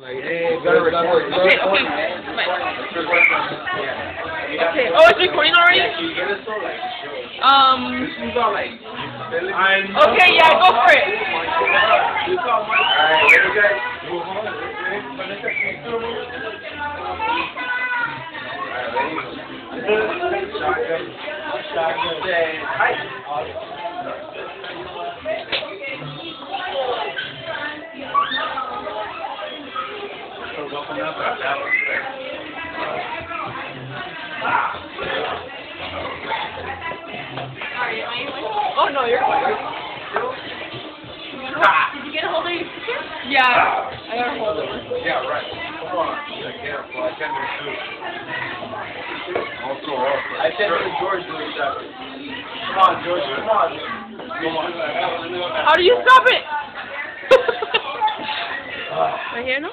Like, hey, gotta record. Okay. Okay. Oh, it's recording already? Okay, yeah, go for it. Alright, ready, guys? Shotgun. Say hi. Oh no, you're fine. Did you get a hold of your sister? Yeah, I got a hold of her. Yeah, right. Come on. Yeah, careful. I can't do two. I'll throw up. I said to George do it separate. Come on, George. Come on. Come on. How do you stop it? Right here, no?